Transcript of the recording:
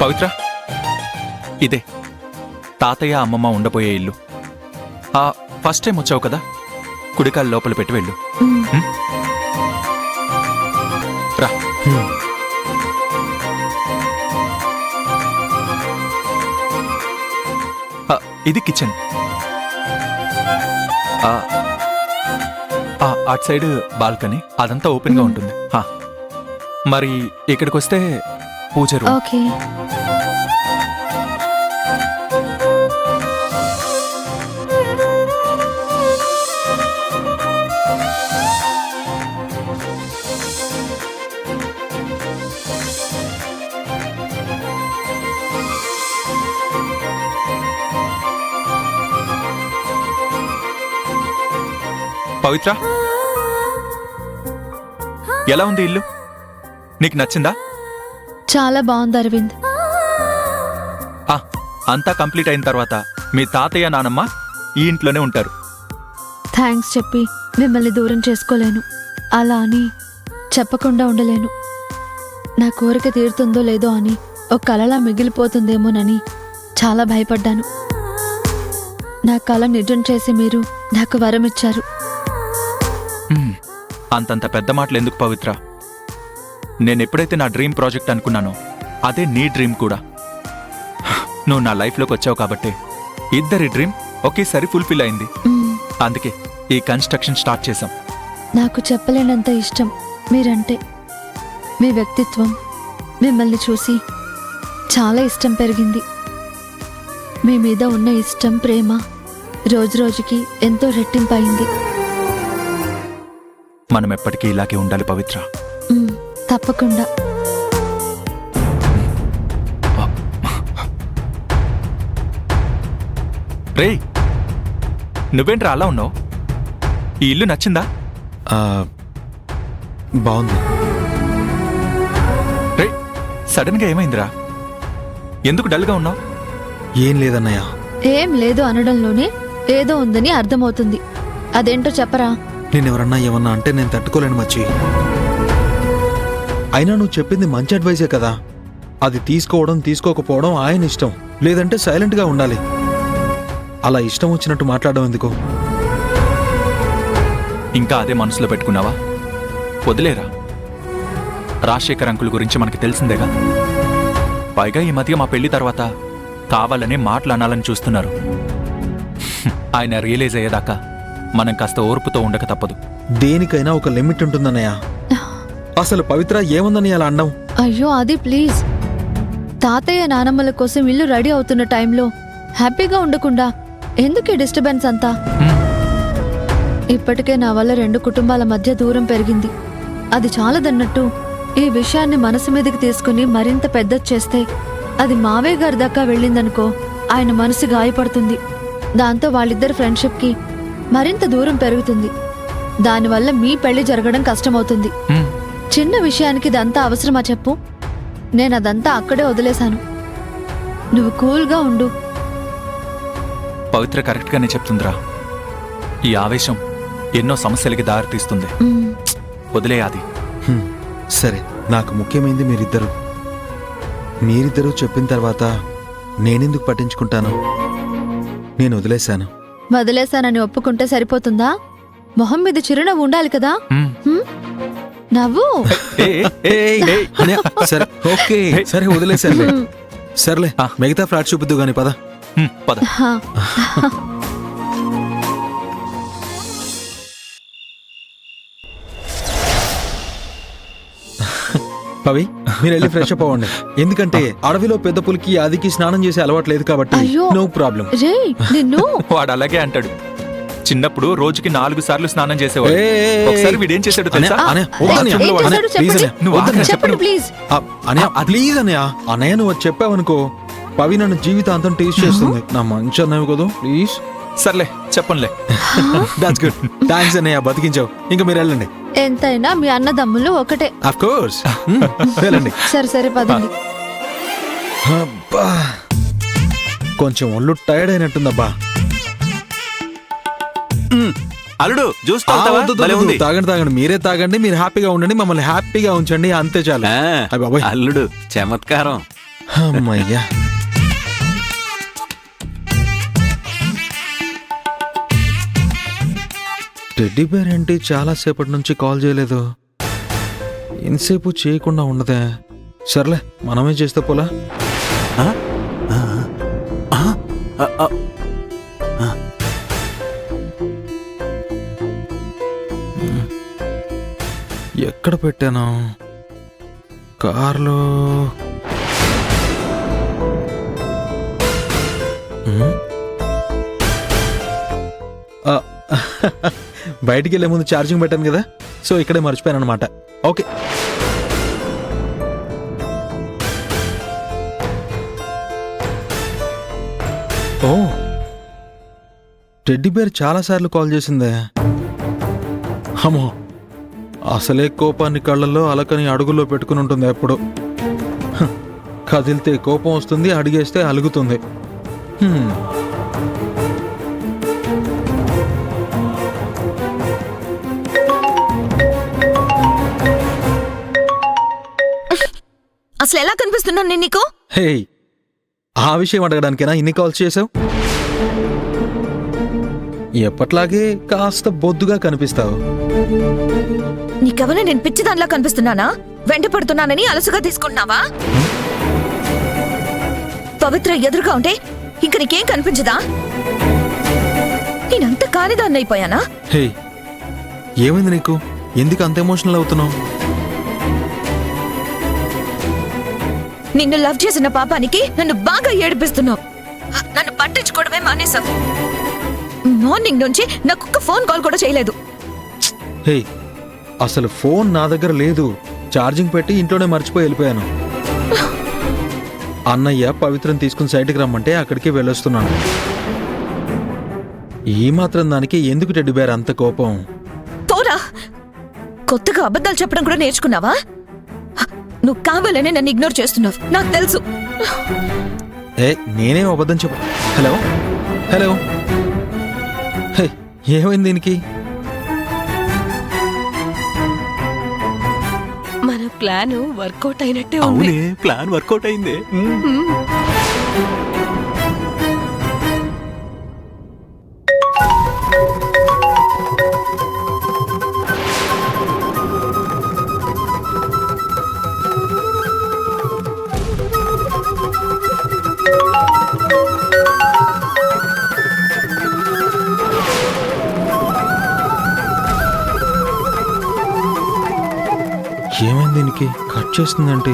పవిత్ర, ఇదే తాతయ్య అమ్మమ్మ ఉండబోయే ఇల్లు. ఫస్ట్ టైం వచ్చావు కదా, కుడికాలు లోపల పెట్టి వెళ్ళు. రా. ఇది కిచెన్. అటు సైడ్ బాల్కనీ, అదంతా ఓపెన్ గా ఉంటుంది. మరి ఇక్కడికి వస్తే పూజ రూమ్. ఓకే. పవిత్ర, ఎలా ఉంది ఇల్లు? నీకు నచ్చిందా? చాలా బాగుంది అరవింద్. అంతా కంప్లీట్ అయిన తర్వాత మీ తాతయ్య నానమ్మ ఈ ఇంట్లోనే ఉంటారు. థ్యాంక్స్ చెప్పి మిమ్మల్ని దూరం చేసుకోలేను, అలా అని చెప్పకుండా ఉండలేను. నా కోరిక తీరుతుందో లేదో అని ఒక కలలా మిగిలిపోతుందేమోనని చాలా భయపడ్డాను. నా కళ నిజం చేసి మీరు నాకు వరం ఇచ్చారు. అంతంత పెద్ద మాటలు ఎందుకు పవిత్ర? నేనెప్పుడైతే నా డ్రీమ్ ప్రాజెక్ట్ అనుకున్నానో అదే నీ డ్రీమ్ కూడా. నువ్వు నా లైఫ్లోకి వచ్చావు కాబట్టి ఇద్దరి డ్రీమ్ ఒకేసారి ఫుల్ఫిల్ అయింది. అందుకే ఈ కన్స్ట్రక్షన్ స్టార్ట్ చేశాం. నాకు చెప్పలేనంత ఇష్టం మీరంటే. మీ వ్యక్తిత్వం, మిమ్మల్ని చూసి చాలా ఇష్టం పెరిగింది. మీ మీద ఉన్న ఇష్టం, ప్రేమ రోజురోజుకి ఎంతో రెట్టింపయింది. మనం ఎప్పటికీ ఇలాగే ఉండాలి పవిత్ర. తప్పకుండా. రేయ్, నువ్వేంట్రా అలా ఉన్నావు? ఈ ఇల్లు నచ్చిందా? బాగుంది. రేయ్, సడన్ గా ఏమైందిరా? ఎందుకు డల్గా ఉన్నావు? ఏం లేదన్నయ్య. ఏం లేదు అనడంలోనే ఏదో ఉందని అర్థమవుతుంది. అదేంటో చెప్పరా? నేనెవరన్నా ఏమన్నా అంటే నేను తట్టుకోలేను మచ్చి. అయినా నువ్వు చెప్పింది మంచి అడ్వైజే కదా. అది తీసుకోవడం తీసుకోకపోవడం ఆయన ఇష్టం. లేదంటే సైలెంట్గా ఉండాలి. అలా ఇష్టం వచ్చినట్టు మాట్లాడడం ఎందుకు? ఇంకా అదే మనసులో పెట్టుకున్నావా? వదిలేరా. రాజశేఖర్ అంకుల్ గురించి మనకి తెలిసిందేగా. పైగా ఈ మధ్య మా పెళ్లి తర్వాత కావాలనే మాట్లాడాలని చూస్తున్నారు. ఆయన రియలైజ్ అయ్యేదాకా మనం కాస్త ఓర్పుతో ఉండక తప్పదు. దేనికైనా ఒక లిమిట్ ఉంటుందన్నయ్య. అసలు పవిత్ర ఏముందని అలా అన్నావు? అయ్యో అది ప్లీజ్. తాతయ్య నానమ్మల కోసం ఇల్లు రెడీ అవుతున్న టైంలో హ్యాపీగా ఉండకుండా ఎందుకే డిస్టర్బెన్స్ అంతా? ఇప్పటికే నా వల్ల 2 కుటుంబాల మధ్య దూరం పెరిగింది. అది చాలదన్నట్టు ఈ విషయాన్ని మనసు మీదకి తీసుకుని మరింత పెద్దది చేస్తే అది మావయ్య గారి దాకా వెళ్ళిందనుకో, ఆయన మనసు గాయపడుతుంది. దాంతో వాళ్ళిద్దరి ఫ్రెండ్షిప్కి మరింత దూరం పెరుగుతుంది. దానివల్ల మీ పెళ్లి జరగడం కష్టమవుతుంది. చిన్న విషయానికి ఇదంతా అవసరమా చెప్పు? నేనదంతా అక్కడే వదిలేశాను. నువ్వు కూల్గా ఉండు. పవిత్ర కరెక్ట్గానే చెప్తుందిరా. ఈ ఆవేశం ఎన్నో సమస్యలకి దారితీస్తుంది. వదిలేయాది. సరే, నాకు ముఖ్యమైనది మీరిద్దరూ చెప్పిన తర్వాత నేనెందుకు పట్టించుకుంటాను? నేను వదిలేశానని ఒప్పుకుంటే సరిపోతుందా? మొహం మీద చిరునవ్వు ఉండాలి కదా. నవ్వు. సరే, ఓకే, సరే వదిలేశాను. సర్లే, మిగతా ఫ్లాట్ చూపిద్దు గాని పద. పవి, మీరు వెళ్ళి ఫ్రెష్ అప్ అవ్వండి. ఎందుకంటే అడవిలో పెద్ద పులికి ఆదికి స్నానం చేసే అలవాటు లేదు కాబట్టి నో ప్రాబ్లం. వాడు అలాగే అంటాడు. చిన్నప్పుడు రోజుకి 4 సార్లు స్నానం చేసేవాడు. ఒకసారి వీడేం చేశాడు తెలుసా? ప్లీజ్ అన్నయ్య నువ్వు చెప్పావనుకో పవి నన్ను జీవితాంతం టేస్ట్ చేస్తుంది. నా మంచి అన్నయ్య కదా, ప్లీజ్. సర్లే చెప్పనులే. That's good. థాంక్స్ అన్నయ్య, బతికించావు. ఇంకా మీరు వెళ్ళండి. ఎంతైనా మీ అన్నదమ్ములు ఒకటే. Of course. వెళ్ళండి. సరే పదండి. కొంచెం ఒళ్ళు టైర్డ్ అయినట్టుందబ్బా. అల్లుడు జ్యూస్ తాగండి, మీరే తాగండి. మీరు హ్యాపీగా ఉండండి, మమ్మల్ని హ్యాపీగా ఉంచండి, అంతే చాలు. అల్లుడు చమత్కారం. అమ్మయ్యా. టెడ్డీ బేర్ ఏంటి చాలాసేపటి నుంచి కాల్ చేయలేదు? ఇంతసేపు చేయకుండా ఉండదే. సర్లే, మనమే చేస్తే పోలా. ఎక్కడ పెట్టాను? కార్లో. ఆ, బయటికి వెళ్ళే ముందు ఛార్జింగ్ పెట్టాను కదా, సో ఇక్కడే మర్చిపోయాను అనమాట. ఓకే. ఓ, టెడ్డీ బేర్ చాలాసార్లు కాల్ చేసిందే. అమ్మో, అసలే కోపాన్ని కళ్ళల్లో అలకని అడుగుల్లో పెట్టుకుని ఉంటుంది ఎప్పుడు. హ, కదిలితే కోపం వస్తుంది, అడిగేస్తే అలుగుతుంది. హ్మ్. అసలు ఎలా కనిపిస్తున్నాను నేను నీకు? హే, ఆ విషయం అడగడానికేనా ఇన్ని కాల్స్ చేసావు? ఎప్పట్లాగే కాస్త బొద్దుగా కనిపిస్తావు. నీకెవరైనా నేను పిచ్చి దానిలా కనిపిస్తున్నానా? వెంట పడుతున్నానని అలసుగా తీసుకుంటున్నావా? పవిత్ర ఎదురుగా ఉంటే ఇంక నీకేం కనిపించదా? నేనంత కానిదాన్ని అయిపోయానా? హే, ఏమైంది నీకు? ఎందుకు అంత ఎమోషనల్ అవుతున్నావు? నిన్ను లవ్ చేసిన పాపానికి నన్ను బాగా ఏడిపిస్తున్నావు. నన్ను పట్టించుకోవడమే మానేశావు. మార్నింగ్ నుంచి నాకు ఒక్క ఫోన్ కాల్ కూడా చేయలేదు. హే, అసలు ఫోన్ నా దగ్గర లేదు. ఛార్జింగ్ పెట్టి ఇంట్లోనే మర్చిపోయి వెళ్ళిపోయాను. అన్నయ్య పవిత్రం తీసుకుని సైట్కి రమ్మంటే అక్కడికి వెళ్ళొస్తున్నాను. ఈ మాత్రం దానికి ఎందుకు టెడ్డీ బేర్ అంత కోపం? తోరా, కొత్తగా అబద్ధాలు చెప్పడం కూడా నేర్చుకున్నావా? నువ్వు కావాలనే నన్ను ఇగ్నోర్ చేస్తున్నావు, నాకు తెలుసు. నేనే అబద్ధం చెప్ప. హలో హలో, హే, ఏమైంది దీనికి? మన ప్లాన్ వర్కౌట్ అయినట్టే ఉంది. అవునే, ప్లాన్ వర్కౌట్ అయింది. ఏమైంది దీనికి? కట్ చేస్తుందంటే.